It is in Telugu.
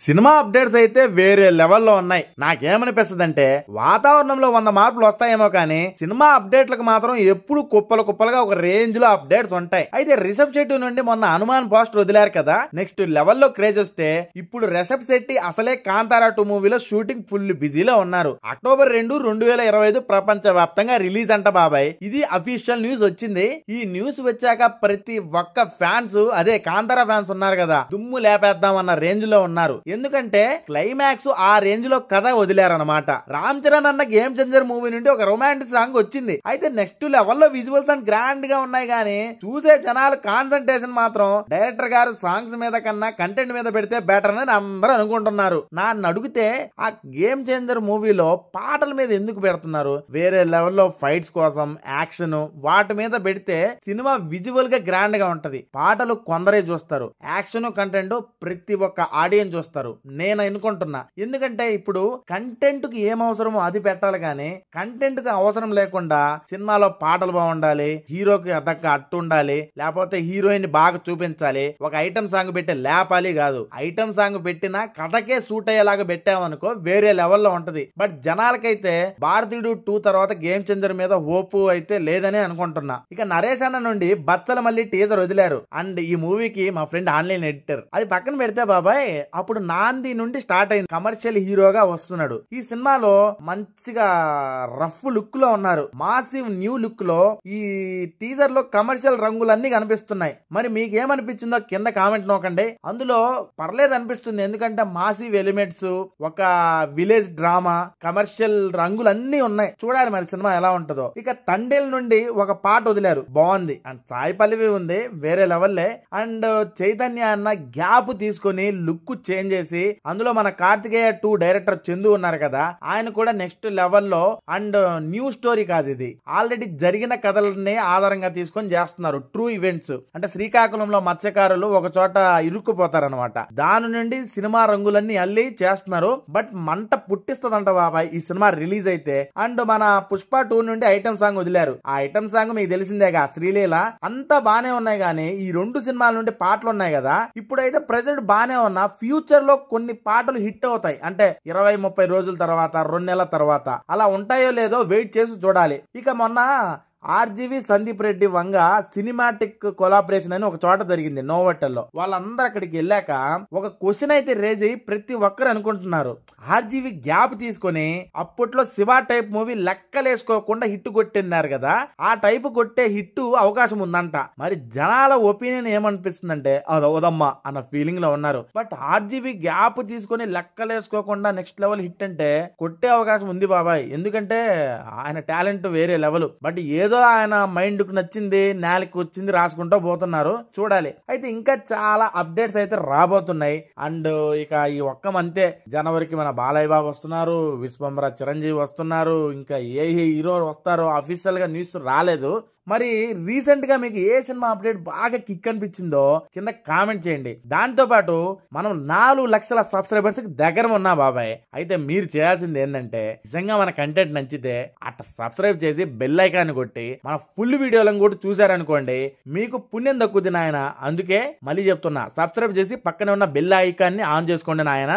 సినిమా అప్డేట్స్ అయితే వేరే లెవెల్లో ఉన్నాయి. నాకేమనిపిస్తుందంటే వాతావరణంలో 100 మార్పులు వస్తాయేమో కానీ సినిమా అప్డేట్లకు మాత్రం ఎప్పుడు కుప్పలు కుప్పలుగా ఒక రేంజ్ లో అప్డేట్స్ ఉంటాయి. అయితే రిషబ్ శెట్టి నుండి మొన్న హనుమాన్ పోస్టర్ వదిలారు కదా, నెక్స్ట్ లెవెల్లో క్రేజ్ వస్తే ఇప్పుడు రిషబ్ శెట్టి అసలే కాంతారా 2 మూవీలో షూటింగ్ ఫుల్ బిజీలో ఉన్నారు. అక్టోబర్ 2, 2025 ప్రపంచ వ్యాప్తంగా రిలీజ్ అంట బాబాయ్. ఇది అఫీషియల్ న్యూస్ వచ్చింది. ఈ న్యూస్ వచ్చాక ప్రతి ఒక్క ఫ్యాన్స్, అదే కాంతారా ఫ్యాన్స్ ఉన్నారు కదా, దుమ్ము లేపేద్దాం అన్న రేంజ్ లో ఉన్నారు. ఎందుకంటే క్లైమాక్స్ ఆ రేంజ్ లో కథ వదిలారనమాట. రామ్ చరణ్ అన్న గేమ్ చేంజర్ మూవీ నుండి ఒక రొమాంటిక్ సాంగ్ వచ్చింది. అయితే నెక్స్ట్ లెవెల్లో విజువల్స్ అండ్ గ్రాండ్ గా ఉన్నాయి కానీ చూసే జనాలు కాన్సంట్రేషన్ మాత్రం డైరెక్టర్ గారు సాంగ్స్ మీద కన్నా కంటెంట్ మీద పెడితే బెటర్ అని అందరూ అనుకుంటున్నారు. నన్ను అడిగితే ఆ గేమ్ చేంజర్ మూవీలో పాటల మీద ఎందుకు పెడుతున్నారు? వేరే లెవెల్లో ఫైట్స్ కోసం, యాక్షన్ వాటి మీద పెడితే సినిమా విజువల్ గా గ్రాండ్ గా ఉంటది. పాటలు కొందరే చూస్తారు, యాక్షన్ కంటెంట్ ప్రతి ఒక్క ఆడియన్స్ చూస్తారు నేను అనుకుంటున్నా. ఎందుకంటే ఇప్పుడు కంటెంట్ కి ఏం అవసరమో అది పెట్టాలి కానీ కంటెంట్ కి అవసరం లేకుండా సినిమాలో పాటలు బాగుండాలి, హీరోకి అదక్క అట్టు ఉండాలి, లేకపోతే హీరోయిన్ బాగా చూపించాలి, ఒక ఐటమ్ సాంగ్ పెట్టి లేపాలి కాదు. ఐటమ్ సాంగ్ పెట్టినా కథకే సూట్ అయ్యేలాగా పెట్టామనుకో వేరే లెవెల్లో ఉంటది. బట్ జనాలకైతే భారతీయుడు 2 తర్వాత గేమ్ చేంజర్ మీద హోప్ అయితే లేదని అనుకుంటున్నా. ఇక నరేష్ అన్న నుండి బచ్చల మళ్ళీ టీజర్ వదిలారు. అండ్ ఈ మూవీకి మా ఫ్రెండ్ ఆన్లైన్ ఎడిటర్. అది పక్కన పెడితే బాబాయ్ అప్పుడు నాంది నుండి స్టార్ట్ అయింది. కమర్షియల్ హీరోగా వస్తున్నాడు. ఈ సినిమాలో మంచిగా రఫ్ లుక్ లో ఉన్నారు. మాసివ్ న్యూ లుక్ లో ఈ టీజర్ లో కమర్షియల్ రంగులన్నీ కనిపిస్తున్నాయి. మరి మీకేమనిపించిందో కింద కామెంట్ నోకండి. అందులో పర్లేదు అనిపిస్తుంది. ఎందుకంటే మాసివ్ ఎలిమెంట్స్, ఒక విలేజ్ డ్రామా, కమర్షియల్ రంగులన్నీ ఉన్నాయి. చూడాలి మరి సినిమా ఎలా ఉంటుందో. ఇక తండేల్ నుండి ఒక పాట వదిలారు, బాగుంది. అండ్ సాయి పల్లవి ఉంది, వేరే లెవెల్లే. అండ్ చైతన్య అన్న గ్యాప్ తీసుకొని లుక్ చేంజ్ చేసి, అందులో మన కార్తికేయ 2 డైరెక్టర్ చందు ఉన్నారు కదా, ఆయన కూడా నెక్స్ట్ లెవెల్లో. అండ్ న్యూ స్టోరీ కాదు ఇది, ఆల్రెడీ జరిగిన కథలని ఆధారంగా తీసుకొని చేస్తున్నారు. ట్రూ ఈవెంట్స్ అంటే శ్రీకాకుళంలో మత్స్యకారులు ఒక చోట ఇరుక్కుపోతారనమాట. దాని నుండి సినిమా రంగులన్నీ అల్లి చేస్తున్నారు. బట్ మంట పుట్టిస్తుందంట బాబాయ్ ఈ సినిమా రిలీజ్ అయితే. అండ్ మన పుష్ప 2 నుండి ఐటమ్ సాంగ్ వదిలారు. ఆ ఐటమ్ సాంగ్ మీకు తెలిసిందేగా, శ్రీలీల. అంతా బానే ఉన్నాయి కానీ ఈ 2 సినిమాల నుండి పాటలు ఉన్నాయి కదా, ఇప్పుడైతే ప్రెజెంట్ బానే ఉన్నా ఫ్యూచర్ లో కొన్ని పాటలు హిట్ అవుతాయి. అంటే 20-30 రోజుల తర్వాత, 2 నెలల తర్వాత అలా ఉంటాయో లేదో వెయిట్ చేసి చూడాలి. ఇక మొన్న RGV Sandeep Reddy Vanga cinematic collaboration అని ఒక చోట జరిగింది నోవోటల్లో. వాళ్ళందరూ అక్కడికి వెళ్ళాక ఒక క్వశ్చన్ అయితే రేజ్ అయ్యి ప్రతి ఒక్కరు అనుకుంటున్నారు, ఆర్జీవి గ్యాప్ తీసుకొని అప్పట్లో శివ టైప్ మూవీ లెక్కలేసుకోకుండా హిట్ కొట్టిన్నారు కదా, ఆ టైపు కొట్టే హిట్ అవకాశం ఉందంట. మరి జనాల ఒపీనియన్ ఏమనిపిస్తుందంటే అది అవదమ్మా అన్న ఫీలింగ్ లో ఉన్నారు. బట్ ఆర్జీవి గ్యాప్ తీసుకొని లెక్కలేసుకోకుండా నెక్స్ట్ లెవెల్ హిట్ అంటే కొట్టే అవకాశం ఉంది బాబాయ్. ఎందుకంటే ఆయన టాలెంట్ వేరే లెవెల్. బట్ ఏదో ఆయన మైండ్ కు నచ్చింది, నేలకి వచ్చింది రాసుకుంటూ పోతున్నారు. చూడాలి. అయితే ఇంకా చాలా అప్డేట్స్ అయితే రాబోతున్నాయి. అండ్ ఇక ఈ ఒక్క మంతే జనవరికి మన బాలయ్య బాబు వస్తున్నారు, విశ్వంబర చిరంజీవి వస్తున్నారు, ఇంకా ఏ హీరో వస్తారో అఫీషియల్ గా న్యూస్ రాలేదు. మరి రీసెంట్ గా మీకు ఏ సినిమా అప్డేట్ బాగా కిక్ అనిపించిందో కింద కామెంట్ చేయండి. దాంతో పాటు మనం 4 లక్షల సబ్స్క్రైబర్స్ కి దగ్గర ఉన్నా బాబాయ్. అయితే మీరు చేయాల్సింది ఏంటంటే నిజంగా మన కంటెంట్ నచ్చితే అట్ట సబ్స్క్రైబ్ చేసి బెల్ ఐకాన్ కొట్టి మన ఫుల్ వీడియోలను కూడా చూసారనుకోండి, మీకు పుణ్యం దక్కుద్ది నాయన. అందుకే మళ్ళీ చెప్తున్నా, సబ్స్క్రైబ్ చేసి పక్కనే ఉన్న బెల్ ఐకాన్ ని ఆన్ చేసుకోండి నాయన.